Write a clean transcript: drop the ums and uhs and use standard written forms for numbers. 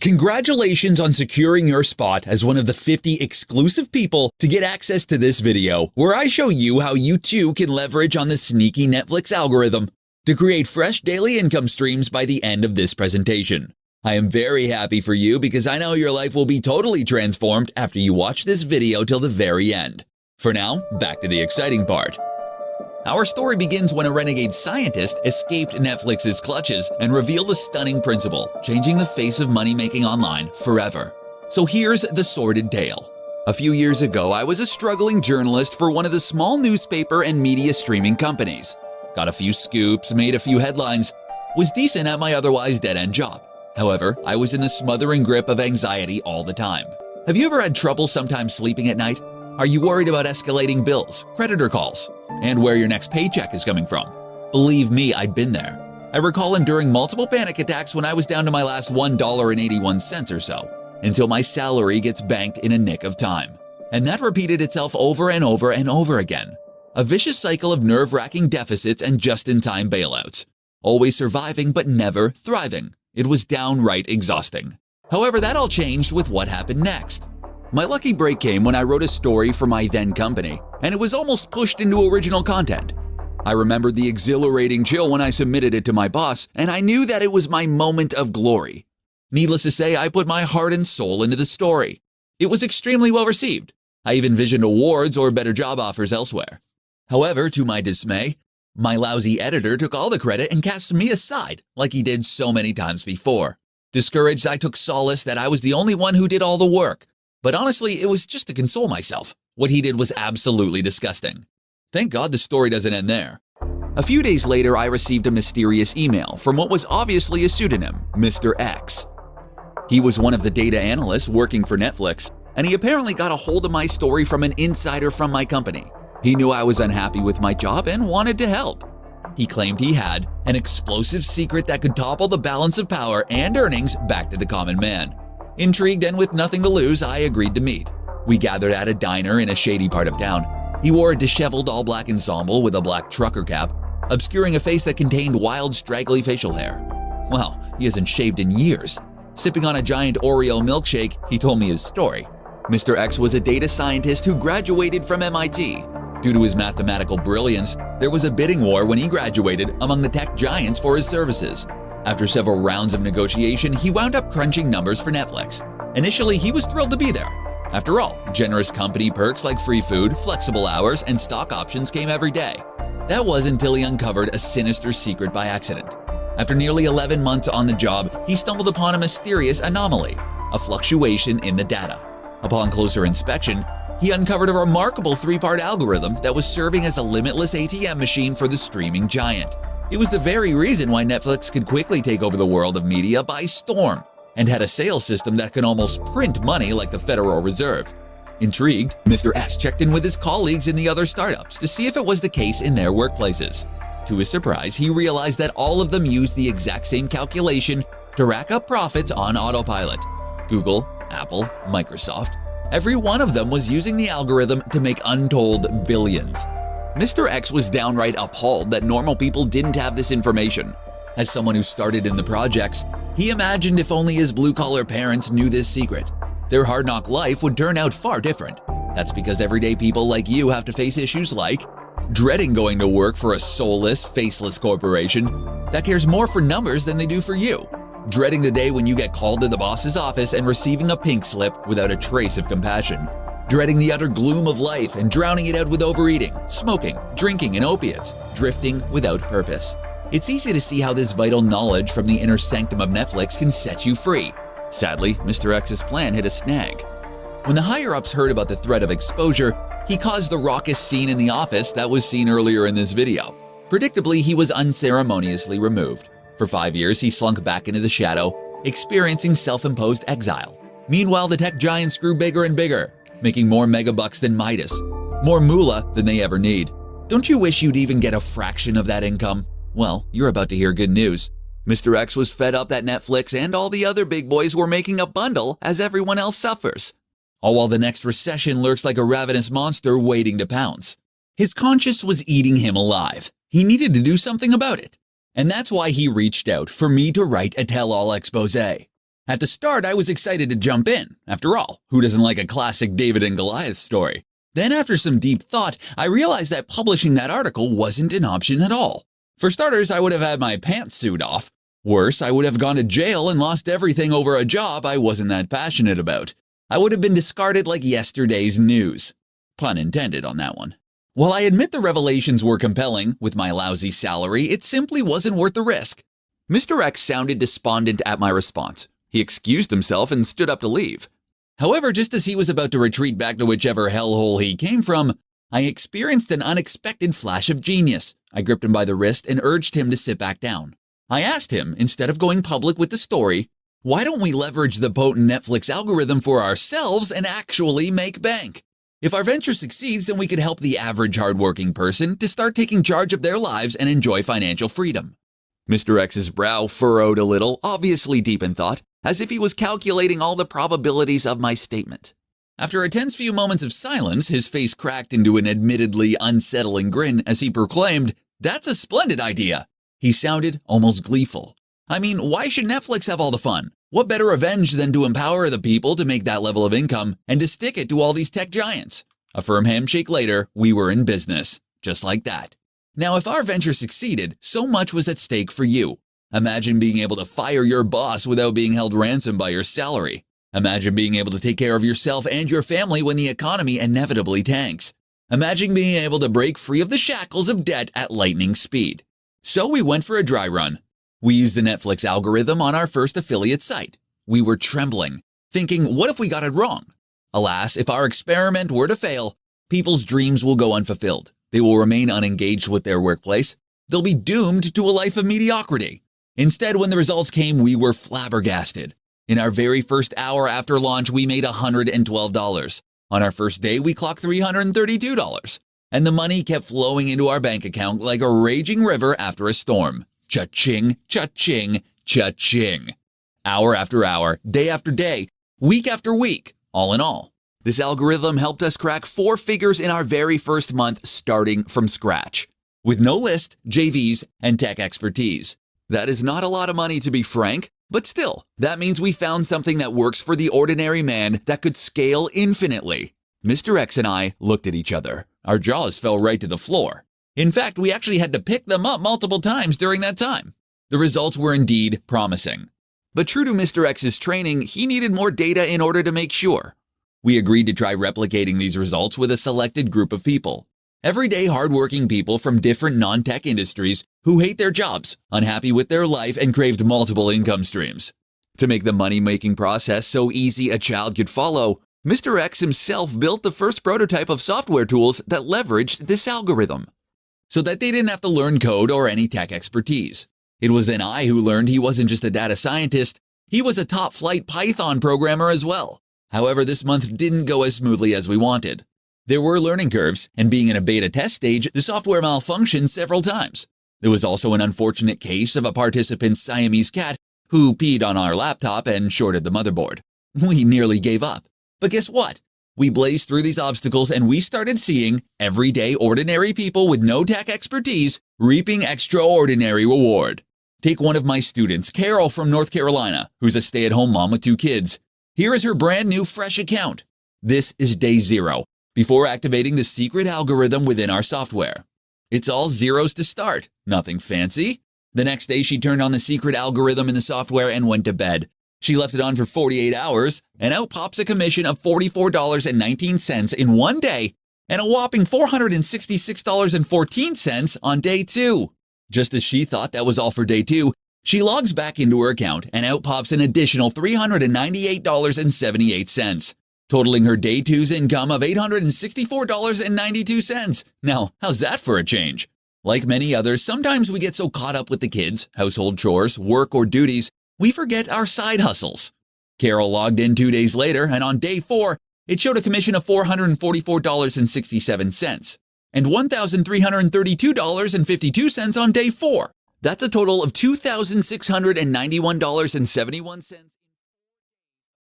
Congratulations on securing your spot as one of the 50 exclusive people to get access to this video, where I show you how you too can leverage on the sneaky Netflix algorithm to create fresh daily income streams by the end of this presentation. I am very happy for you because I know your life will be totally transformed after you watch this video till the very end. For now, back to the exciting part. Our story begins when a renegade scientist escaped Netflix's clutches and revealed a stunning principle, changing the face of money-making online forever. So here's the sordid tale. A few years ago, I was a struggling journalist for one of the small newspaper and media streaming companies. Got a few scoops, made a few headlines, was decent at my otherwise dead-end job. However, I was in the smothering grip of anxiety all the time. Have you ever had trouble sometimes sleeping at night? Are you worried about escalating bills, creditor calls, and where your next paycheck is coming from? Believe me, I'd been there. I recall enduring multiple panic attacks when I was down to my last $1.81 or so, until my salary gets banked in a nick of time. And that repeated itself over and over and over again. A vicious cycle of nerve-wracking deficits and just-in-time bailouts. Always surviving but never thriving. It was downright exhausting. However, that all changed with what happened next. My lucky break came when I wrote a story for my then company, and it was almost pushed into original content. I remembered the exhilarating chill when I submitted it to my boss, and I knew that it was my moment of glory. Needless to say, I put my heart and soul into the story. It was extremely well received. I even envisioned awards or better job offers elsewhere. However, to my dismay, my lousy editor took all the credit and cast me aside like he did so many times before. Discouraged, I took solace that I was the only one who did all the work. But honestly, it was just to console myself. What he did was absolutely disgusting. Thank God the story doesn't end there. A few days later, I received a mysterious email from what was obviously a pseudonym, Mr. X. He was one of the data analysts working for Netflix, and he apparently got a hold of my story from an insider from my company. He knew I was unhappy with my job and wanted to help. He claimed he had an explosive secret that could topple the balance of power and earnings back to the common man. Intrigued and with nothing to lose, I agreed to meet. We gathered at a diner in a shady part of town. He wore a disheveled all-black ensemble with a black trucker cap, obscuring a face that contained wild, straggly facial hair. Well, he hasn't shaved in years. Sipping on a giant Oreo milkshake, he told me his story. Mr. X was a data scientist who graduated from MIT. Due to his mathematical brilliance, there was a bidding war when he graduated among the tech giants for his services. After several rounds of negotiation, he wound up crunching numbers for Netflix. Initially, he was thrilled to be there. After all, generous company perks like free food, flexible hours, and stock options came every day. That was until he uncovered a sinister secret by accident. After nearly 11 months on the job, he stumbled upon a mysterious anomaly, a fluctuation in the data. Upon closer inspection, he uncovered a remarkable three-part algorithm that was serving as a limitless ATM machine for the streaming giant. It was the very reason why Netflix could quickly take over the world of media by storm, and had a sales system that could almost print money like the Federal Reserve. Intrigued, Mr. S checked in with his colleagues in the other startups to see if it was the case in their workplaces. To his surprise, he realized that all of them used the exact same calculation to rack up profits on autopilot. Google, Apple, Microsoft, every one of them was using the algorithm to make untold billions. Mr. X was downright appalled that normal people didn't have this information. As someone who started in the projects, he imagined if only his blue-collar parents knew this secret, their hard-knock life would turn out far different. That's because everyday people like you have to face issues like dreading going to work for a soulless, faceless corporation that cares more for numbers than they do for you. Dreading the day when you get called to the boss's office and receiving a pink slip without a trace of compassion. Dreading the utter gloom of life and drowning it out with overeating, smoking, drinking, and opiates, drifting without purpose. It's easy to see how this vital knowledge from the inner sanctum of Netflix can set you free. Sadly, Mr. X's plan hit a snag. When the higher-ups heard about the threat of exposure, he caused the raucous scene in the office that was seen earlier in this video. Predictably, he was unceremoniously removed. For 5 years, he slunk back into the shadow, experiencing self-imposed exile. Meanwhile, the tech giants grew bigger and bigger, making more megabucks than Midas, more moolah than they ever need. Don't you wish you'd even get a fraction of that income? Well, you're about to hear good news. Mr. X was fed up that Netflix and all the other big boys were making a bundle as everyone else suffers, all while the next recession lurks like a ravenous monster waiting to pounce. His conscience was eating him alive. He needed to do something about it. And that's why he reached out for me to write a tell-all expose. At the start, I was excited to jump in. After all, who doesn't like a classic David and Goliath story? Then after some deep thought, I realized that publishing that article wasn't an option at all. For starters, I would have had my pantsuit off. Worse, I would have gone to jail and lost everything over a job I wasn't that passionate about. I would have been discarded like yesterday's news. Pun intended on that one. While I admit the revelations were compelling, with my lousy salary, it simply wasn't worth the risk. Mr. X sounded despondent at my response. He excused himself and stood up to leave. However, just as he was about to retreat back to whichever hellhole he came from, I experienced an unexpected flash of genius. I gripped him by the wrist and urged him to sit back down. I asked him, instead of going public with the story, why don't we leverage the potent Netflix algorithm for ourselves and actually make bank? If our venture succeeds, then we could help the average hardworking person to start taking charge of their lives and enjoy financial freedom. Mr. X's brow furrowed a little, obviously deep in thought, as if he was calculating all the probabilities of my statement. After a tense few moments of silence, his face cracked into an admittedly unsettling grin as he proclaimed, "That's a splendid idea." He sounded almost gleeful. I mean, why should Netflix have all the fun? What better revenge than to empower the people to make that level of income and to stick it to all these tech giants? A firm handshake later, we were in business. Just like that. Now, if our venture succeeded, so much was at stake for you. Imagine being able to fire your boss without being held ransom by your salary. Imagine being able to take care of yourself and your family when the economy inevitably tanks. Imagine being able to break free of the shackles of debt at lightning speed. So we went for a dry run. We used the Netflix algorithm on our first affiliate site. We were trembling, thinking, what if we got it wrong? Alas, if our experiment were to fail, people's dreams will go unfulfilled. They will remain unengaged with their workplace. They'll be doomed to a life of mediocrity. Instead, when the results came, we were flabbergasted. In our very first hour after launch, we made $112. On our first day, we clocked $332. And the money kept flowing into our bank account like a raging river after a storm. Cha-ching, cha-ching, cha-ching. Hour after hour, day after day, week after week, all in all. This algorithm helped us crack 4 figures in our very first month starting from scratch. With no list, JVs, and tech expertise. That is not a lot of money to be frank, but still, that means we found something that works for the ordinary man that could scale infinitely. Mr. X and I looked at each other. Our jaws fell right to the floor. In fact, we actually had to pick them up multiple times during that time. The results were indeed promising. But true to Mr. X's training, he needed more data in order to make sure. We agreed to try replicating these results with a selected group of people. Everyday hardworking people from different non-tech industries who hate their jobs, unhappy with their life, and craved multiple income streams. To make the money-making process so easy a child could follow, Mr. X himself built the first prototype of software tools that leveraged this algorithm, so that they didn't have to learn code or any tech expertise. It was then I who learned he wasn't just a data scientist, he was a top-flight Python programmer as well. However, this month didn't go as smoothly as we wanted. There were learning curves, and being in a beta test stage, the software malfunctioned several times. There was also an unfortunate case of a participant's Siamese cat who peed on our laptop and shorted the motherboard. We nearly gave up. But guess what? We blazed through these obstacles and we started seeing everyday ordinary people with no tech expertise reaping extraordinary reward. Take one of my students, Carol from North Carolina, who's a stay-at-home mom with 2 kids. Here is her brand new fresh account. This is day 0, before activating the secret algorithm within our software. It's all zeros to start, nothing fancy. The next day she turned on the secret algorithm in the software and went to bed. She left it on for 48 hours, and out pops a commission of $44.19 in one day, and a whopping $466.14 on day 2. Just as she thought that was all for day 2, she logs back into her account, and out pops an additional $398.78, totaling her day 2's income of $864.92. Now, how's that for a change? Like many others, sometimes we get so caught up with the kids, household chores, work, or duties, we forget our side hustles. Carol logged in 2 days later, and on day 4, it showed a commission of $444.67 and $1,332.52 on day 4. That's a total of $2,691.71.